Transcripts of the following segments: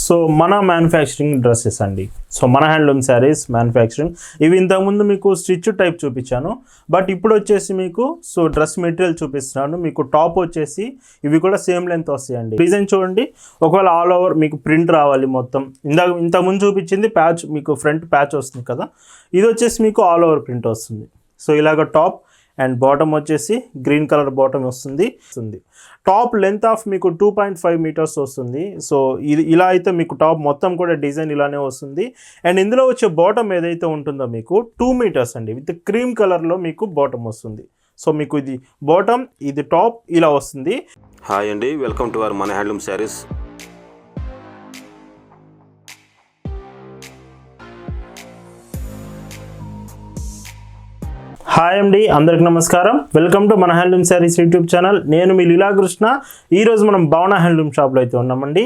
So మన manufacturing dresses అండి. So మన హ్యాండ్లూమ్ శారీస్ మ్యానుఫ్యాక్చరింగ్. ఇవి ఇంతకుముందు మీకు స్టిచ్ టైప్ చూపించాను, బట్ ఇప్పుడు వచ్చేసి మీకు సో డ్రెస్ మెటీరియల్ చూపిస్తున్నాను. మీకు టాప్ వచ్చేసి ఇవి కూడా సేమ్ లెంత్ వస్తాయండి. డిజైన్ చూడండి, ఒకవేళ ఆల్ ఓవర్ మీకు ప్రింట్ రావాలి మొత్తం. ఇంతకుముందు చూపించింది ప్యాచ్, మీకు ఫ్రంట్ ప్యాచ్ వస్తుంది కదా, ఇది వచ్చేసి మీకు ఆల్ ఓవర్ ప్రింట్ వస్తుంది. సో ఇలాగ టాప్ అండ్ బాటమ్ వచ్చేసి గ్రీన్ కలర్ బాటమ్ వస్తుంది. టాప్ లెంత్ ఆఫ్ మీకు 2.5 మీటర్స్ వస్తుంది. సో ఇది ఇలా అయితే మీకు టాప్ మొత్తం కూడా డిజైన్ ఇలానే వస్తుంది. అండ్ ఇందులో వచ్చే బాటమ్ ఏదైతే ఉంటుందో మీకు 2 మీటర్స్ అండి, విత్ క్రీమ్ కలర్లో మీకు బాటమ్ వస్తుంది. సో మీకు ఇది బాటమ్, ఇది టాప్ ఇలా వస్తుంది. హాయ్ అండి, వెల్కమ్ టు అవర్ మన హ్యాండ్లూమ్ శారీస్. హాయ్ అండి, అందరికి నమస్కారం. వెల్కమ్ టు మన హ్యాండ్లూమ్ శారీస్ యూట్యూబ్ ఛానల్. నేను మీ లీలాకృష్ణ. ఈరోజు మనం భావన హ్యాండ్లూమ్ షాప్లో అయితే ఉన్నామండి.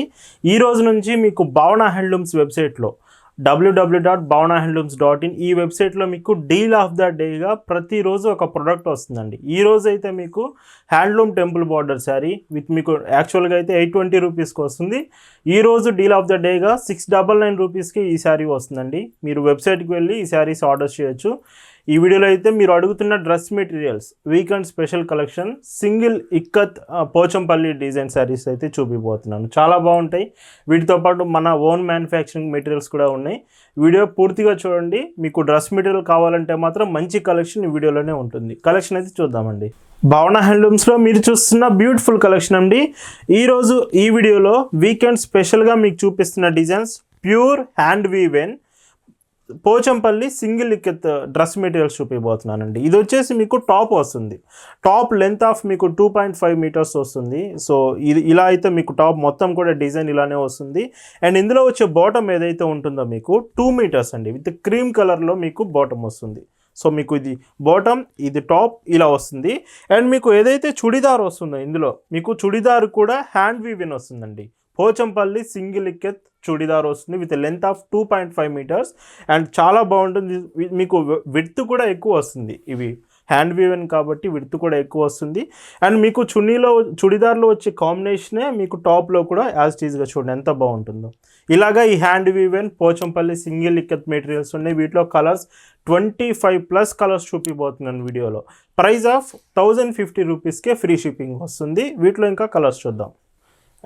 ఈ రోజు నుంచి మీకు భావన హ్యాండ్లూమ్స్ వెబ్సైట్లో www.bhavanahandlooms.in ఈ వెబ్సైట్లో మీకు డీల్ ఆఫ్ ద డేగా ప్రతిరోజు ఒక ప్రోడక్ట్ వస్తుందండి. ఈ రోజు అయితే మీకు handloom temple border sari with మీకు యాక్చువల్గా అయితే 820 రూపీస్కి వస్తుంది. ఈరోజు డీల్ ఆఫ్ ద డేగా 699 రూపీస్కి ఈ శారీ వస్తుందండి. మీరు వెబ్సైట్కి వెళ్ళి ఈ శారీస్ ఆర్డర్ చేయొచ్చు. ఈ వీడియోలో అయితే మీరు అడుగుతున్న dress materials weekend special collection single ikat Pochampally design sarees అయితే చూపిపోతున్నాను. చాలా బాగుంటాయి. వీటితో పాటు మన ఓన్ మ్యానుఫ్యాక్చరింగ్ మెటీరియల్స్ కూడా ఉన్నాయి. వీడియో పూర్తిగా చూడండి. మీకు డ్రెస్ మెటీరియల్ కావాలంటే మాత్రం మంచి కలెక్షన్ ఈ వీడియోలోనే ఉంటుంది. కలెక్షన్ అయితే చూద్దామండి. భావన హ్యాండ్లూమ్స్లో మీరు చూస్తున్న బ్యూటిఫుల్ కలెక్షన్ అండి. ఈరోజు ఈ వీడియోలో వీకెండ్ స్పెషల్గా మీకు చూపిస్తున్న designs pure hand woven Pochampally single ikat dress materials చూపిపోతున్నానండి. ఇది వచ్చేసి మీకు టాప్ వస్తుంది. టాప్ లెంత్ ఆఫ్ మీకు 2.5 మీటర్స్ వస్తుంది. సో ఇది ఇలా అయితే మీకు టాప్ మొత్తం కూడా డిజైన్ ఇలానే వస్తుంది. అండ్ ఇందులో వచ్చే బాటమ్ ఏదైతే ఉంటుందో మీకు 2 మీటర్స్ అండి, విత్ క్రీమ్ కలర్లో మీకు బాటమ్ వస్తుంది. సో మీకు ఇది బాటమ్, ఇది టాప్ ఇలా వస్తుంది. అండ్ మీకు ఏదైతే చుడిదార్ వస్తుందో ఇందులో మీకు చుడిదార్ కూడా హ్యాండ్ వీవిన్ వస్తుందండి. పోచంపల్లి సింగిల్ ఇక్కత్ చుడిదార్ వస్తుంది with length of 2.5 meters. And చాలా బాగుంటుంది. మీకు విడ్త్ కూడా ఎక్కువ వస్తుంది. ఇవి హ్యాండ్ వీవెన్ కాబట్టి విడ్త్ కూడా ఎక్కువ వస్తుంది. అండ్ మీకు చుడిదార్లో వచ్చే కాంబినేషనే మీకు టాప్లో కూడా యాజ్ టీజ్గా చూడండి ఎంత బాగుంటుందో. ఇలాగా ఈ hand woven Pochampally single ikat materials ఉన్నాయి. వీటిలో కలర్స్ 25+ కలర్స్ చూపిపోతున్నాను వీడియోలో. ప్రైస్ ఆఫ్ 1050 రూపీస్కే ఫ్రీ షిప్పింగ్ వస్తుంది. వీటిలో ఇంకా కలర్స్ చూద్దాం.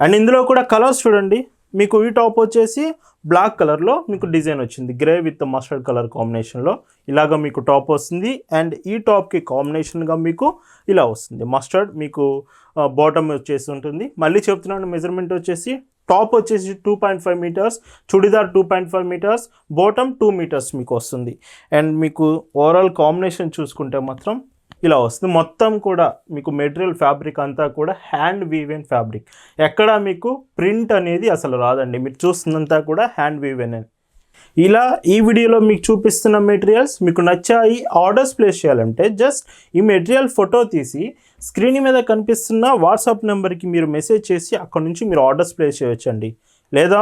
అండ్ ఇందులో కూడా కలర్స్ చూడండి. మీకు ఈ టాప్ వచ్చేసి బ్లాక్ కలర్లో మీకు డిజైన్ వచ్చింది, గ్రే విత్ మస్టర్డ్ కలర్ కాంబినేషన్లో ఇలాగ మీకు టాప్ వస్తుంది. అండ్ ఈ టాప్కి కాంబినేషన్గా మీకు ఇలా వస్తుంది మస్టర్డ్. మీకు బాటమ్ వచ్చేసి ఉంటుంది. మళ్ళీ చెప్తున్నాను, మెజర్మెంట్ వచ్చేసి టాప్ వచ్చేసి 2.5 meters, churidar 2.5 meters, bottom 2 meters మీకు వస్తుంది. అండ్ మీకు ఓవరాల్ కాంబినేషన్ చూసుకుంటే మాత్రం ఇలా వస్తుంది. మొత్తం కూడా మీకు మెటీరియల్ ఫ్యాబ్రిక్ అంతా కూడా హ్యాండ్ వీవెన్ ఫ్యాబ్రిక్. ఎక్కడ మీకు ప్రింట్ అనేది అసలు రాదండి. మీరు చూస్తున్నంతా కూడా హ్యాండ్ వీవెన్. ఇలా ఈ వీడియోలో మీకు చూపిస్తున్న మెటీరియల్స్ మీకు నచ్చాయి, ఆర్డర్స్ ప్లేస్ చేయాలంటే జస్ట్ ఈ మెటీరియల్ ఫోటో తీసి స్క్రీన్ మీద కనిపిస్తున్న వాట్సాప్ నెంబర్కి మీరు మెసేజ్ చేసి అక్కడ నుంచి మీరు ఆర్డర్స్ ప్లేస్ చేయొచ్చండి. లేదా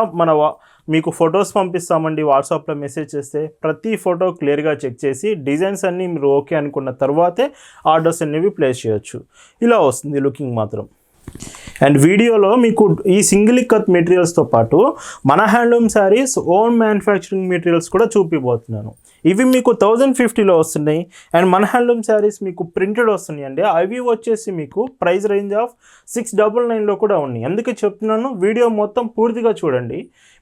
మీకు ఫొటోస్ పంపిస్తామండి. వాట్సాప్లో మెసేజ్ చేస్తే ప్రతి ఫోటో క్లియర్గా చెక్ చేసి డిజైన్స్ అన్నీ మీరు ఓకే అనుకున్న తర్వాతే ఆర్డర్స్ అనేవి ప్లేస్ చేయొచ్చు. ఇలా వస్తుంది లుకింగ్ మాత్రం. అండ్ వీడియోలో మీకు ఈ సింగిల్ ఇక్కత్ మెటీరియల్స్తో పాటు మన handloom saris own manufacturing materials కూడా చూపిపోతున్నాను. ఇవి మీకు 1050లో వస్తున్నాయి. అండ్ మన హ్యాండ్లూమ్ శారీస్ మీకు ప్రింటెడ్ వస్తున్నాయి అండి. అవి వచ్చేసి మీకు ప్రైస్ రేంజ్ ఆఫ్ 699లో కూడా ఉన్నాయి. అందుకే చెప్తున్నాను, వీడియో మొత్తం పూర్తిగా చూడండి.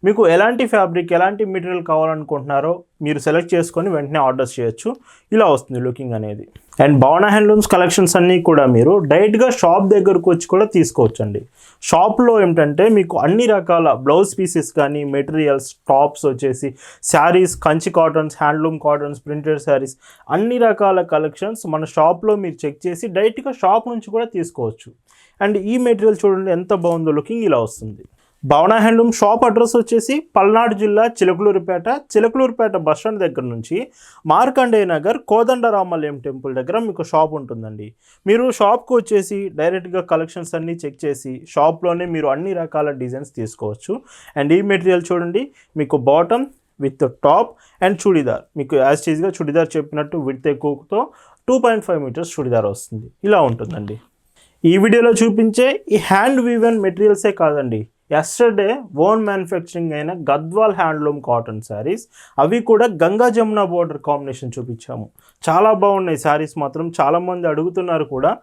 మీకు ఎలాంటి ఫ్యాబ్రిక్, ఎలాంటి మెటీరియల్ కావాలనుకుంటున్నారో మీరు సెలెక్ట్ చేసుకొని వెంటనే ఆర్డర్స్ చేయొచ్చు. ఇలా వస్తుంది లుకింగ్ అనేది. అండ్ భావన హ్యాండ్లూమ్స్ కలెక్షన్స్ అన్నీ కూడా మీరు డైరెక్ట్గా షాప్ దగ్గరకు వచ్చి కూడా తీసుకోవచ్చండి. షాప్లో ఏమిటంటే మీకు అన్ని రకాల బ్లౌజ్ పీసెస్ కానీ మెటీరియల్స్, టాప్స్ వచ్చేసి saris, Kanchi cottons, handloom cottons, printed saris అన్ని రకాల కలెక్షన్స్ మన షాప్లో మీరు చెక్ చేసి డైరెక్ట్గా షాప్ నుంచి కూడా తీసుకోవచ్చు. అండ్ ఈ మెటీరియల్ చూడండి ఎంత బాగుందో లుకింగ్ ఇలా వస్తుంది. భావన హ్యాండ్లూమ్ షాప్ అడ్రస్ వచ్చేసి పల్నాడు జిల్లా చిలకలూరుపేట బస్టాండ్ దగ్గర నుంచి మార్కండేయ నగర్ కోదండరామలయం టెంపుల్ దగ్గర మీకు షాప్ ఉంటుందండి. మీరు షాప్కి వచ్చేసి డైరెక్ట్గా కలెక్షన్స్ అన్నీ చెక్ చేసి షాప్లోనే మీరు అన్ని రకాల డిజైన్స్ తీసుకోవచ్చు. అండ్ ఈ మెటీరియల్ చూడండి, మీకు bottom with top and churidar, మీకు యాజ్ టీజ్గా చుడిదార్ చెప్పినట్టు విడ్త్ ఎక్కువతో 2.5 మీటర్స్ చుడిదార్ వస్తుంది. ఇలా ఉంటుందండి. ఈ వీడియోలో చూపించే ఈ హ్యాండ్ వీవెన్ మెటీరియల్సే కాదండి, ఎస్టర్డే ఓన్ మ్యానుఫ్యాక్చరింగ్ అయిన గద్వాల్ హ్యాండ్లూమ్ కాటన్ శారీస్, అవి కూడా గంగా జమున బోర్డర్ కాంబినేషన్ చూపించాము. చాలా బాగున్నాయి శారీస్ మాత్రం, చాలామంది అడుగుతున్నారు కూడా.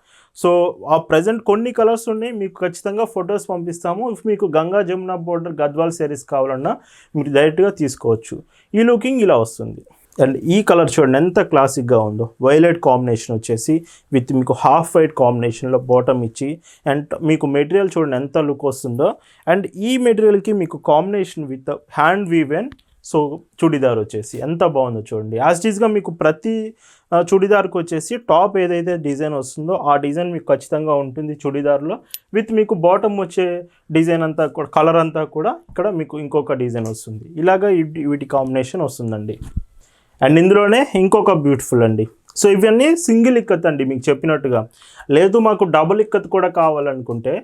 సో ఆ ప్రజెంట్ కొన్ని కలర్స్ ఉన్నాయి, మీకు ఖచ్చితంగా ఫొటోస్ పంపిస్తాము. ఇఫ్ మీకు గంగా జమున బోర్డర్ గద్వాల్ శారీస్ కావాలన్నా మీరు డైరెక్ట్గా తీసుకోవచ్చు. ఈ లుకింగ్ ఇలా వస్తుంది. అండ్ ఈ కలర్ చూడండి ఎంత క్లాసిక్గా ఉందో, వైలెట్ కాంబినేషన్ వచ్చేసి విత్ మీకు హాఫ్ వైట్ కాంబినేషన్లో బాటమ్ ఇచ్చి, అండ్ మీకు మెటీరియల్ చూడండి ఎంత లుక్ వస్తుందో. అండ్ ఈ మెటీరియల్కి మీకు combination with hand woven so churidar వచ్చేసి ఎంత బాగుందో చూడండి. యాజ్ ఈజ్గా మీకు ప్రతి చుడిదార్కి వచ్చేసి టాప్ ఏదైతే డిజైన్ వస్తుందో ఆ డిజైన్ మీకు ఖచ్చితంగా ఉంటుంది చుడిదార్లో. విత్ మీకు బాటమ్ వచ్చే డిజైన్ అంతా కూడా, కలర్ అంతా కూడా ఇక్కడ మీకు ఇంకొక డిజైన్ వస్తుంది. ఇలాగా వీటి కాంబినేషన్ వస్తుందండి. అండ్ ఇందులోనే ఇంకొక బ్యూటిఫుల్ అండి. సో ఇవన్నీ సింగిల్ ఇక్కత్ అండి, మీకు చెప్పినట్టుగా. లేదు మాకు డబుల్ ఇక్కత్ కూడా కావాలనుకుంటే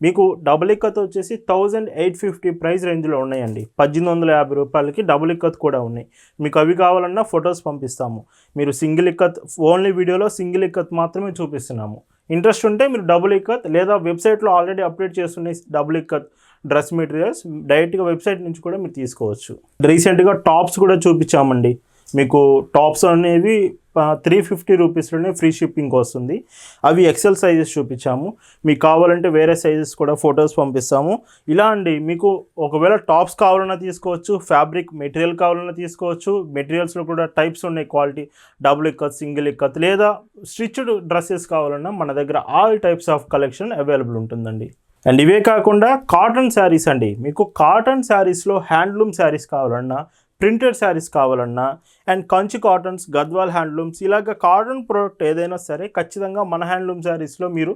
మీకు డబుల్ ఇక్కత్ వచ్చేసి 1850 ప్రైస్ రేంజ్లో ఉన్నాయండి. 1850 రూపాయలకి డబుల్ ఇక్కత్ కూడా ఉన్నాయి. మీకు అవి కావాలన్నా ఫొటోస్ పంపిస్తాము. మీరు సింగిల్ ఇక్కత్ ఓన్లీ వీడియోలో సింగిల్ ఇక్కత్ మాత్రమే చూపిస్తున్నాము. ఇంట్రెస్ట్ ఉంటే మీరు డబుల్ ఇక్కత్ లేదా వెబ్సైట్లో ఆల్రెడీ అప్డేట్ చేస్తున్నాయి డబుల్ ఇక్కత్ డ్రెస్ మెటీరియల్స్, డైరెక్ట్గా వెబ్సైట్ నుంచి కూడా మీరు తీసుకోవచ్చు. రీసెంట్గా టాప్స్ కూడా చూపించామండి. మీకు టాప్స్ అనేవి 350 రూపీస్లోనే ఫ్రీ షిప్పింగ్ వస్తుంది. అవి ఎక్సెల్ సైజెస్ చూపించాము. మీకు కావాలంటే వేరే సైజెస్ కూడా ఫొటోస్ పంపిస్తాము. ఇలా అండి, మీకు ఒకవేళ టాప్స్ కావాలన్నా తీసుకోవచ్చు, ఫ్యాబ్రిక్ మెటీరియల్ కావాలన్నా తీసుకోవచ్చు. మెటీరియల్స్లో కూడా టైప్స్ ఉన్నాయి, quality double ikat, single ikat లేదా స్టిచ్డ్ డ్రెస్సెస్ కావాలన్నా మన దగ్గర all types of collection available ఉంటుందండి. అండ్ ఇవే కాకుండా కాటన్ శారీస్ అండి, మీకు కాటన్ శారీస్లో హ్యాండ్లూమ్ శారీస్ కావాలన్నా, ప్రింటెడ్ శారీస్ కావాలన్నా, and Kanchi cottons, Gadwal handlooms, ఇలాగ కాటన్ ప్రోడక్ట్ ఏదైనా సరే ఖచ్చితంగా మన హ్యాండ్లూమ్ శారీస్లో మీరు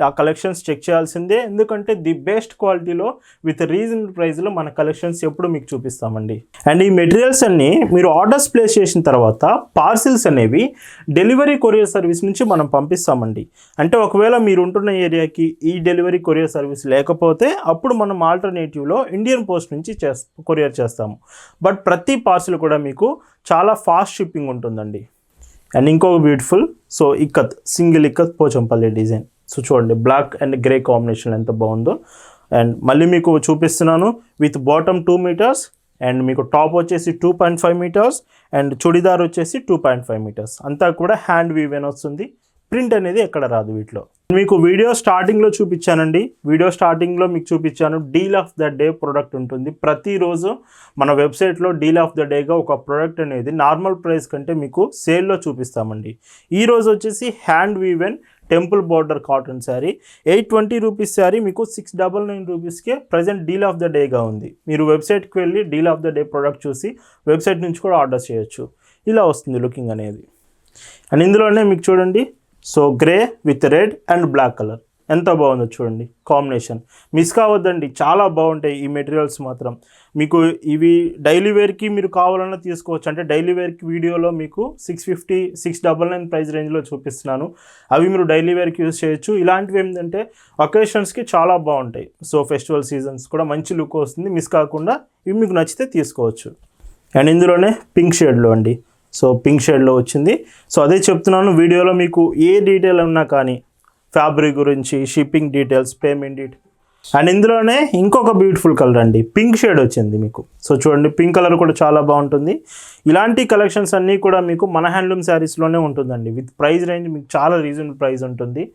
ఆ కలెక్షన్స్ చెక్ చేయాల్సిందే. ఎందుకంటే ది బెస్ట్ క్వాలిటీలో విత్ రీజనబుల్ ప్రైస్లో మన కలెక్షన్స్ ఎప్పుడు మీకు చూపిస్తామండి. అండ్ ఈ మెటీరియల్స్ అన్నీ మీరు ఆర్డర్స్ ప్లేస్ చేసిన తర్వాత పార్సిల్స్ అనేవి డెలివరీ కొరియర్ సర్వీస్ నుంచి మనం పంపిస్తామండి. అంటే ఒకవేళ మీరు ఉంటున్న ఏరియాకి ఈ డెలివరీ కొరియర్ సర్వీస్ లేకపోతే అప్పుడు మనం ఆల్టర్నేటివ్లో ఇండియన్ పోస్ట్ నుంచి కొరియర్ చేస్తాము. బట్ ప్రతి పార్సిల్ కూడా మీకు చాలా ఫాస్ట్ షిప్పింగ్ ఉంటుందండి. అండ్ ఇంకొక beautiful so ikat, single ikat Pochampally design. So చూడండి బ్లాక్ అండ్ గ్రే కాంబినేషన్ ఎంత బాగుందో. అండ్ మళ్ళీ మీకు చూపిస్తున్నాను విత్ బాటమ్ 2 మీటర్స్ అండ్ మీకు టాప్ వచ్చేసి 2.5 మీటర్స్ అండ్ చుడిదార్ వచ్చేసి 2.5 మీటర్స్. అంతా కూడా హ్యాండ్ వీవెన్ వస్తుంది. ప్రింట్ అనేది ఎక్కడ రాదు వీటిలో. మీకు వీడియో స్టార్టింగ్లో చూపించానండి. వీడియో స్టార్టింగ్లో మీకు చూపించాను deal of the day product ఉంటుంది. ప్రతిరోజు మన వెబ్సైట్లో డీల్ ఆఫ్ ద డేగా ఒక ప్రోడక్ట్ అనేది నార్మల్ ప్రైస్ కంటే మీకు సేల్లో చూపిస్తామండి. ఈరోజు వచ్చేసి hand woven temple border cotton sari 820 rupees sari మీకు 699 రూపీస్కే ప్రజెంట్ డీల్ ఆఫ్ ద డేగా ఉంది. మీరు వెబ్సైట్కి వెళ్ళి deal of the day product చూసి వెబ్సైట్ నుంచి కూడా ఆర్డర్ చేయొచ్చు. ఇలా వస్తుంది లుకింగ్ అనేది. అండ్ ఇందులోనే మీకు చూడండి so grey with red and black colour ఎంత బాగుందో చూడండి కాంబినేషన్. మిస్ కావద్దండి, చాలా బాగుంటాయి ఈ మెటీరియల్స్ మాత్రం. మీకు ఇవి డైలీ వేర్కి మీరు కావాలన్నా తీసుకోవచ్చు. అంటే డైలీ వేర్కి వీడియోలో మీకు 650, 699 ప్రైస్ రేంజ్లో చూపిస్తున్నాను. అవి మీరు డైలీ వేర్కి యూజ్ చేయొచ్చు. ఇలాంటివి ఏంటంటే ఒకేషన్స్కి చాలా బాగుంటాయి. సో ఫెస్టివల్ సీజన్స్ కూడా మంచి లుక్ వస్తుంది. మిస్ కాకుండా ఇవి మీకు నచ్చితే తీసుకోవచ్చు. అండ్ ఇందులోనే పింక్ షేడ్లో అండి, సో పింక్ షేడ్లో వచ్చింది. సో అదే చెప్తున్నాను, వీడియోలో మీకు ఏ డీటెయిల్ ఉన్నా కానీ ఫ్యాబ్రిక్ గురించి, shipping details, payment details. And ఇందులోనే ఇంకొక బ్యూటిఫుల్ కలర్ అండి, పింక్ షేడ్ వచ్చింది మీకు. సో చూడండి పింక్ కలర్ కూడా చాలా బాగుంటుంది. ఇలాంటి కలెక్షన్స్ అన్నీ కూడా మీకు మన హ్యాండ్లూమ్ శారీస్లోనే ఉంటుందండి. విత్ ప్రైస్ రేంజ్ మీకు చాలా రీజనబుల్ ప్రైస్ ఉంటుంది.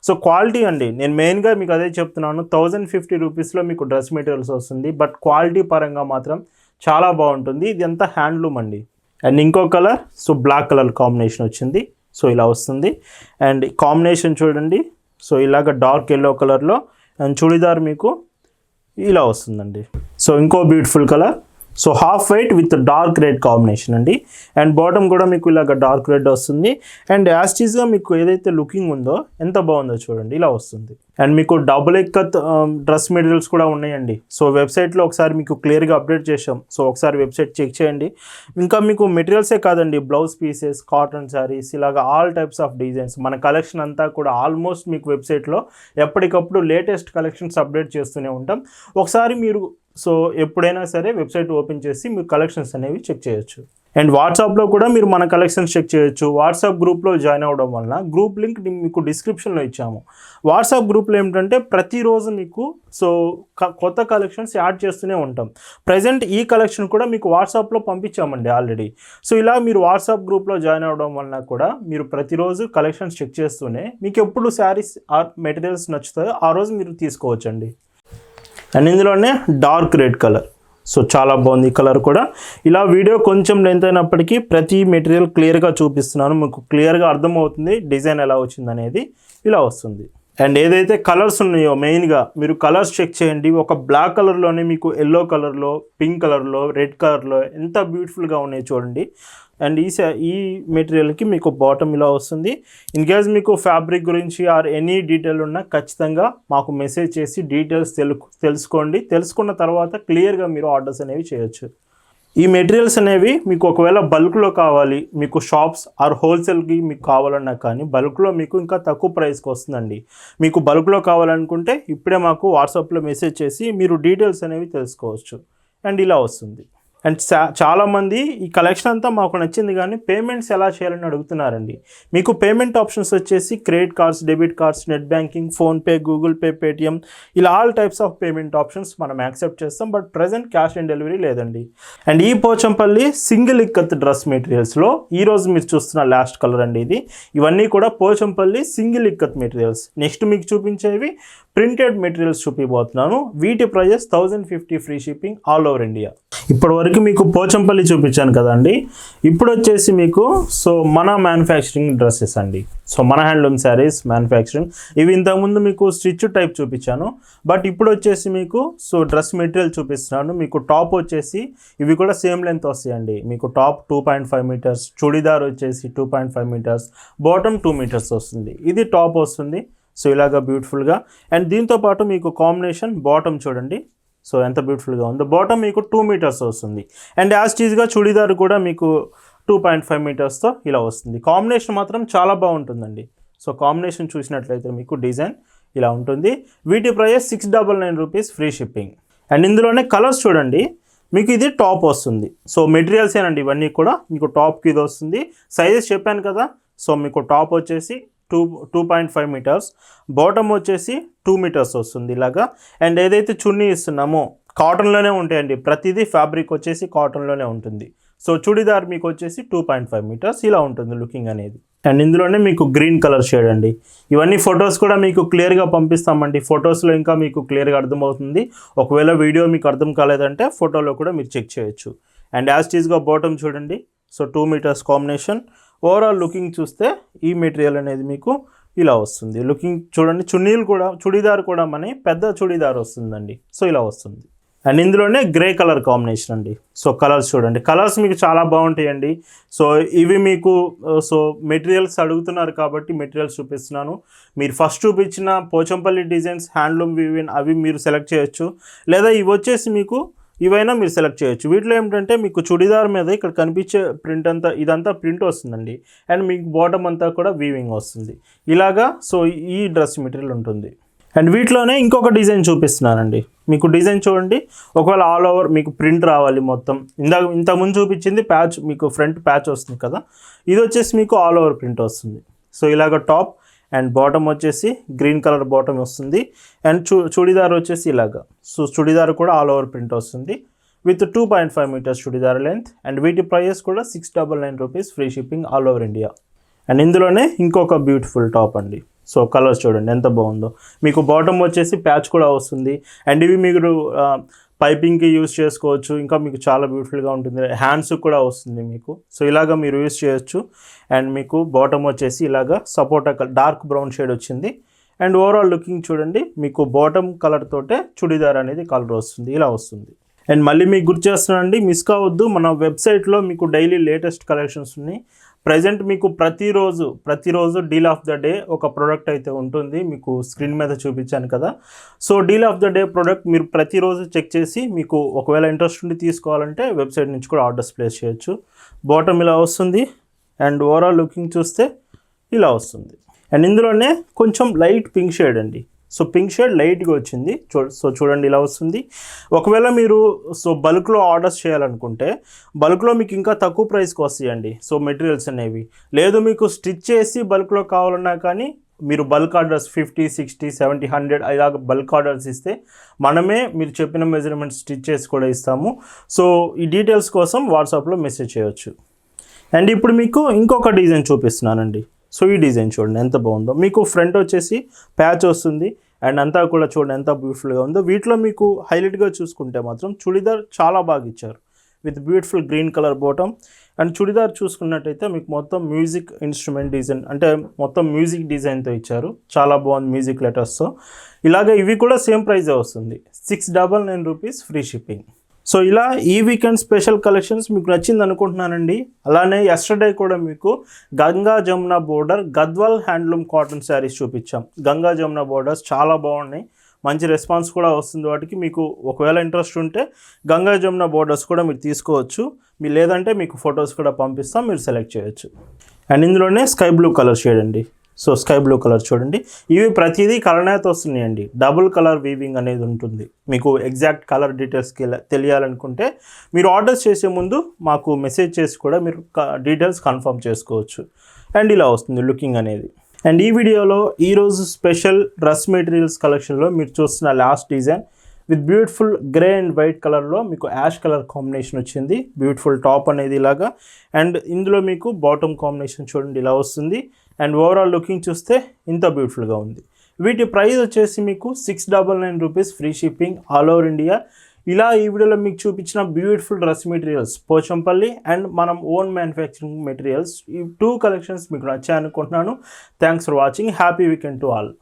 సో క్వాలిటీ అండి, నేను మెయిన్గా మీకు అదే చెప్తున్నాను, 1050 రూపీస్లో మీకు డ్రెస్ మెటీరియల్స్ వస్తుంది. బట్ క్వాలిటీ పరంగా మాత్రం చాలా బాగుంటుంది. ఇది అంతా హ్యాండ్లూమ్ అండి. అండ్ ఇంకో colour so black colour combination వచ్చింది. సో ఇలా వస్తుంది. అండ్ కాంబినేషన్ చూడండి, సో ఇలాగ డార్క్ ఎల్లో కలర్లో అండ్ చుడిదార్ మీకు ఇలా వస్తుందండి. సో ఇంకో beautiful colour so half white with dark red combination అండి. అండ్ బాటమ్ కూడా మీకు ఇలాగ డార్క్ రెడ్ వస్తుంది. అండ్ యాస్టీస్గా మీకు ఏదైతే లుకింగ్ ఉందో ఎంత బాగుందో చూడండి ఇలా వస్తుంది. అండ్ మీకు డబుల్ ఎక్కత్ డ్రెస్ మెటీరియల్స్ కూడా ఉన్నాయండి. సో వెబ్సైట్లో ఒకసారి మీకు క్లియర్గా అప్డేట్ చేసాం. సో ఒకసారి వెబ్సైట్ చెక్ చేయండి. ఇంకా మీకు మెటీరియల్సే కాదండి, బ్లౌజ్ పీసెస్, కాటన్ శారీస్, ఇలాగ ఆల్ టైప్స్ ఆఫ్ డిజైన్స్ మన కలెక్షన్ అంతా కూడా ఆల్మోస్ట్ మీకు వెబ్సైట్లో ఎప్పటికప్పుడు లేటెస్ట్ కలెక్షన్స్ అప్డేట్ చేస్తూనే ఉంటాం. ఒకసారి మీరు సో ఎప్పుడైనా సరే వెబ్సైట్ ఓపెన్ చేసి మీరు కలెక్షన్స్ అనేవి చెక్ చేయొచ్చు. అండ్ వాట్సాప్లో కూడా మీరు మన కలెక్షన్స్ చెక్ చేయొచ్చు. వాట్సాప్ గ్రూప్లో జాయిన్ అవ్వడం వలన గ్రూప్ లింక్ మీకు డిస్క్రిప్షన్లో ఇచ్చాము. వాట్సాప్ గ్రూప్లో ఏమిటంటే ప్రతిరోజు మీకు సో కొత్త కలెక్షన్స్ యాడ్ చేస్తూనే ఉంటాం. ప్రజెంట్ ఈ కలెక్షన్ కూడా మీకు వాట్సాప్లో పంపించామండి ఆల్రెడీ. సో ఇలా మీరు వాట్సాప్ గ్రూప్లో జాయిన్ అవ్వడం వలన కూడా మీరు ప్రతిరోజు కలెక్షన్స్ చెక్ చేస్తూనే మీకు ఎప్పుడు శారీస్ ఆర్ మెటీరియల్స్ నచ్చుతాయో ఆ రోజు మీరు తీసుకోవచ్చండి. అండ్ ఇందులోనే డార్క్ రెడ్ కలర్, సో చాలా బాగుంది ఈ కలర్ కూడా. ఇలా వీడియో కొంచెం లెంత్ అయినప్పటికీ ప్రతి మెటీరియల్ క్లియర్గా చూపిస్తున్నాను, మీకు క్లియర్గా అర్థమవుతుంది డిజైన్ ఎలా వచ్చింది అనేది. ఇలా వస్తుంది. అండ్ ఏదైతే కలర్స్ ఉన్నాయో మెయిన్గా మీరు కలర్స్ చెక్ చేయండి. ఒక బ్లాక్ కలర్లోనే మీకు ఎల్లో కలర్లో, పింక్ కలర్లో, రెడ్ కలర్లో ఎంత బ్యూటిఫుల్గా ఉన్నాయి చూడండి. అండ్ ఈ మెటీరియల్కి మీకు బాటమ్ ఇలా వస్తుంది. ఇన్ కేస్ మీకు ఫ్యాబ్రిక్ గురించి ఆర్ ఎనీ డీటెయిల్ ఉన్నా ఖచ్చితంగా మాకు మెసేజ్ చేసి డీటెయిల్స్ తెలుసుకోండి. తెలుసుకున్న తర్వాత క్లియర్గా మీరు ఆర్డర్స్ అనేవి చేయొచ్చు. ఈ మెటీరియల్స్ అనేవి మీకు ఒకవేళ బల్క్లో కావాలి, మీకు షాప్స్ ఆర్ హోల్సేల్కి మీకు కావాలన్నా కానీ బల్క్లో మీకు ఇంకా తక్కువ ప్రైస్కి వస్తుందండి. మీకు బల్క్లో కావాలనుకుంటే ఇప్పుడే మాకు వాట్సాప్లో మెసేజ్ చేసి మీరు డీటెయిల్స్ అనేవి తెలుసుకోవచ్చు. అండ్ ఇలా వస్తుంది. అండ్ చాలామంది ఈ కలెక్షన్ అంతా మాకు నచ్చింది కానీ పేమెంట్స్ ఎలా చేయాలని అడుగుతున్నారండి. మీకు పేమెంట్ ఆప్షన్స్ వచ్చేసి credit cards, debit cards, net banking, PhonePe, Google Pay, Paytm, ఇలా all types of payment options మనం యాక్సెప్ట్ చేస్తాం. But present cash on delivery లేదండి. అండ్ ఈ పోచంపల్లి సింగిల్ ఇక్కత్ డ్రెస్ మెటీరియల్స్లో ఈరోజు మీరు చూస్తున్న లాస్ట్ కలర్ అండి ఇది. ఇవన్నీ కూడా Pochampally single ikat materials. Next మీకు చూపించేవి ప్రింటెడ్ మెటీరియల్స్ చూపిపోతున్నాను. వీటి prices 1050 free shipping all over India. ఇప్పటి వరకు మీకు పోచంపల్లి చూపించాను కదండి. ఇప్పుడు వచ్చేసి మీకు సో మన మ్యానుఫ్యాక్చరింగ్ డ్రెస్సెస్ అండి. సో మన హ్యాండ్లూమ్ శారీస్ మ్యానుఫ్యాక్చరింగ్. ఇవి ఇంతకుముందు మీకు స్టిచ్ టైప్ చూపించాను, బట్ ఇప్పుడు వచ్చేసి మీకు సో డ్రెస్ మెటీరియల్ చూపిస్తున్నాను. మీకు టాప్ వచ్చేసి ఇవి కూడా సేమ్ లెంత్ వస్తాయండి. మీకు టాప్ 2.5 మీటర్స్, చుడిదార్ వచ్చేసి 2.5 మీటర్స్, బాటమ్ 2 మీటర్స్ వస్తుంది. ఇది టాప్ వస్తుంది. సో ఇలాగా బ్యూటిఫుల్గా. అండ్ దీంతోపాటు మీకు కాంబినేషన్ బాటమ్ చూడండి, సో ఎంత బ్యూటిఫుల్గా ఉందో. బాటమ్ మీకు 2 మీటర్స్ వస్తుంది. అండ్ యాజ్ టీజ్గా చుడిదార్ కూడా మీకు 2.5 మీటర్స్తో ఇలా వస్తుంది. కాంబినేషన్ మాత్రం చాలా బాగుంటుందండి. సో కాంబినేషన్ చూసినట్లయితే మీకు డిజైన్ ఇలా ఉంటుంది. వీటి price 699 rupees free shipping. And ఇందులోనే కలర్స్ చూడండి. మీకు ఇది టాప్ వస్తుంది. సో మెటీరియల్స్ ఏనండి ఇవన్నీ కూడా. మీకు టాప్కి ఇది వస్తుంది. సైజెస్ చెప్పాను కదా. సో మీకు టాప్ వచ్చేసి 2.5 మీటర్స్, బాటమ్ వచ్చేసి 2 మీటర్స్ వస్తుంది ఇలాగా. అండ్ ఏదైతే చున్నీ ఇస్తున్నామో కాటన్లోనే ఉంటాయండి. ప్రతిదీ ఫ్యాబ్రిక్ వచ్చేసి కాటన్లోనే ఉంటుంది. సో చుడిదార్ మీకు వచ్చేసి 2.5 మీటర్స్ ఇలా ఉంటుంది లుకింగ్ అనేది. అండ్ ఇందులోనే మీకు గ్రీన్ కలర్ షేడ్ అండి. ఇవన్నీ ఫొటోస్ కూడా మీకు క్లియర్గా పంపిస్తామండి. ఫొటోస్లో ఇంకా మీకు క్లియర్గా అర్థమవుతుంది. ఒకవేళ వీడియో మీకు అర్థం కాలేదంటే ఫోటోలో కూడా మీరు చెక్ చేయొచ్చు. అండ్ యాజ్ టీజ్గా బాటమ్ చూడండి. So 2 meters combination. Overall looking చూస్తే ఈ మెటీరియల్ అనేది మీకు ఇలా వస్తుంది. లుకింగ్ చూడండి. చున్నీలు కూడా చుడిదార్ కూడా మన పెద్ద చుడిదార్ వస్తుందండి. సో ఇలా వస్తుంది. అండ్ ఇందులోనే గ్రే కలర్ కాంబినేషన్ అండి. సో కలర్స్ చూడండి. కలర్స్ మీకు చాలా బాగుంటాయండి. సో ఇవి మీకు సో మెటీరియల్స్ అడుగుతున్నారు కాబట్టి మెటీరియల్స్ చూపిస్తున్నాను. మీరు ఫస్ట్ చూపించిన పోచంపల్లి డిజైన్స్, హ్యాండ్లూమ్ వివిన్ అవి మీరు సెలెక్ట్ చేయొచ్చు. లేదా ఇవి వచ్చేసి మీకు ఇవైనా మీరు సెలెక్ట్ చేయొచ్చు. వీటిలో ఏమిటంటే మీకు చుడిదార్ మీద ఇక్కడ కనిపించే ప్రింట్ అంతా ఇదంతా ప్రింట్ వస్తుందండి. అండ్ మీకు బాటమ్ అంతా కూడా వీవింగ్ వస్తుంది ఇలాగా. సో ఈ డ్రెస్ మెటీరియల్ ఉంటుంది. అండ్ వీటిలోనే ఇంకొక డిజైన్ చూపిస్తున్నానండి. మీకు డిజైన్ చూడండి. ఒకవేళ ఆల్ ఓవర్ మీకు ప్రింట్ రావాలి మొత్తం. ఇంతకుముందు చూపించింది ప్యాచ్, మీకు ఫ్రంట్ ప్యాచ్ వస్తుంది కదా. ఇది వచ్చేసి మీకు ఆల్ ఓవర్ ప్రింట్ వస్తుంది. సో ఇలాగ టాప్ అండ్ బాటమ్ వచ్చేసి గ్రీన్ కలర్ బాటమ్ వస్తుంది. అండ్ చుడిదార్ వచ్చేసి ఇలాగా. సో చుడిదార్ కూడా ఆల్ ఓవర్ ప్రింట్ వస్తుంది with 2.5 meters churidar length. And వీటి ప్రైజెస్ కూడా 699 rupees free shipping all over India. And ఇందులోనే ఇంకొక బ్యూటిఫుల్ టాప్ అండి. సో కలర్స్ చూడండి ఎంత బాగుందో. మీకు బాటమ్ వచ్చేసి ప్యాచ్ కూడా వస్తుంది. అండ్ ఇవి మీరు పైపింగ్కి యూస్ చేసుకోవచ్చు. ఇంకా మీకు చాలా బ్యూటిఫుల్గా ఉంటుంది. హ్యాండ్స్ కూడా వస్తుంది మీకు. సో ఇలాగ మీరు యూస్ చేయొచ్చు. అండ్ మీకు బాటమ్ వచ్చేసి ఇలాగా సపోటా డార్క్ బ్రౌన్ షేడ్ వచ్చింది. అండ్ ఓవరాల్ లుకింగ్ చూడండి. మీకు బాటమ్ కలర్ తోటే చుడిదార్ అనేది కలర్ వస్తుంది ఇలా వస్తుంది. అండ్ మళ్ళీ మీకు గుర్తు చేస్తున్నానండి, మిస్ కావద్దు. మన వెబ్సైట్లో మీకు డైలీ లేటెస్ట్ కలెక్షన్స్ ఉన్నాయి. ప్రజెంట్ మీకు ప్రతిరోజు డీల్ ఆఫ్ ద డే ఒక ప్రోడక్ట్ అయితే ఉంటుంది. మీకు స్క్రీన్ మీద చూపించాను కదా. So deal of the day product మీరు ప్రతిరోజు చెక్ చేసి మీకు ఒకవేళ ఇంట్రెస్ట్ ఉండి తీసుకోవాలంటే వెబ్సైట్ నుంచి కూడా ఆర్డర్స్ ప్లేస్ చేయొచ్చు. బాటమ్ ఇలా వస్తుంది. అండ్ ఓవరాల్ లుకింగ్ చూస్తే ఇలా వస్తుంది. అండ్ ఇందులోనే కొంచెం లైట్ పింక్ షేడ్ అండి. సో పింక్ షేడ్ లైట్గా వచ్చింది. సో చూడండి ఇలా వస్తుంది. ఒకవేళ మీరు బల్క్లో ఆర్డర్స్ చేయాలనుకుంటే బల్క్లో మీకు ఇంకా తక్కువ ప్రైస్కి వస్తాయండి సో మెటీరియల్స్ అనేవి. లేదు మీకు స్టిచ్ చేసి బల్క్లో కావాలన్నా కానీ మీరు బల్క్ ఆర్డర్స్ 50, 60, 70, 100 ఇలాగ బల్క్ ఆర్డర్స్ ఇస్తే మనమే మీరు చెప్పిన మెజర్మెంట్ స్టిచ్ చేసి కూడా ఇస్తాము. సో ఈ డీటెయిల్స్ కోసం వాట్సాప్లో మెసేజ్ చేయొచ్చు. అండ్ ఇప్పుడు మీకు ఇంకొక డిజైన్ చూపిస్తున్నానండి. సో ఈ డిజైన్ చూడండి ఎంత బాగుందో. మీకు ఫ్రంట్ వచ్చేసి ప్యాచ్ వస్తుంది అండ్ అంతా కూడా చూడండి ఎంత బ్యూటిఫుల్గా ఉందో. వీటిలో మీకు హైలైట్గా చూసుకుంటే మాత్రం చుడిదార్ చాలా బాగా ఇచ్చారు with beautiful green colour bottom. And churidar చూసుకున్నట్టయితే మీకు మొత్తం మ్యూజిక్ ఇన్స్ట్రుమెంట్ డిజైన్ అంటే మొత్తం మ్యూజిక్ డిజైన్తో ఇచ్చారు. చాలా బాగుంది మ్యూజిక్ లెటర్స్తో. ఇలాగే ఇవి కూడా సేమ్ ప్రైజే వస్తుంది, 699 రూపీస్ ఫ్రీ షిప్పింగ్. సో ఇలా ఈ వీకెండ్ స్పెషల్ కలెక్షన్స్ మీకు నచ్చింది అనుకుంటున్నానండి. అలానే ఎస్టర్డే కూడా మీకు Ganga Jamuna border Gadwal handloom cotton saris చూపించాం. గంగా జమున బోర్డర్స్ చాలా బాగున్నాయి, మంచి రెస్పాన్స్ కూడా వస్తుంది వాటికి. మీకు ఒకవేళ ఇంట్రెస్ట్ ఉంటే గంగా జమున బోర్డర్స్ కూడా మీరు తీసుకోవచ్చు. మీరు లేదంటే మీకు ఫొటోస్ కూడా పంపిస్తాం, మీరు సెలెక్ట్ చేయొచ్చు. అండ్ ఇందులోనే స్కై బ్లూ కలర్ షేడ్ అండి. సో స్కై బ్లూ కలర్ చూడండి. ఇవి ప్రతిదీ కలర్నేత వస్తున్నాయండి. డబుల్ కలర్ వీవింగ్ అనేది ఉంటుంది. మీకు ఎగ్జాక్ట్ కలర్ డీటెయిల్స్కి తెలియాలనుకుంటే మీరు ఆర్డర్స్ చేసే ముందు మాకు మెసేజ్ చేసి కూడా మీరు డీటెయిల్స్ కన్ఫర్మ్ చేసుకోవచ్చు. అండ్ ఇలా వస్తుంది లుకింగ్ అనేది. అండ్ ఈ వీడియోలో ఈరోజు స్పెషల్ డ్రెస్ మెటీరియల్స్ కలెక్షన్లో మీరు చూస్తున్న last design with beautiful grey and white కలర్లో మీకు యాష్ కలర్ కాంబినేషన్ వచ్చింది. బ్యూటిఫుల్ టాప్ అనేది ఇలాగా. అండ్ ఇందులో మీకు బాటమ్ కాంబినేషన్ చూడండి ఇలా వస్తుంది. అండ్ ఓవరాల్ లుకింగ్ చూస్తే ఇంత బ్యూటిఫుల్గా ఉంది. వీటి ప్రైస్ వచ్చేసి మీకు 699 rupees free shipping all over India. ఇలా ఈ వీడియోలో మీకు చూపించిన beautiful dress materials Pochampally and మనం ఓన్ మ్యానుఫ్యాక్చరింగ్ మెటీరియల్స్, ఈ 2 కలెక్షన్స్ మీకు నచ్చాయనుకుంటున్నాను. Thanks for watching. Happy weekend to all.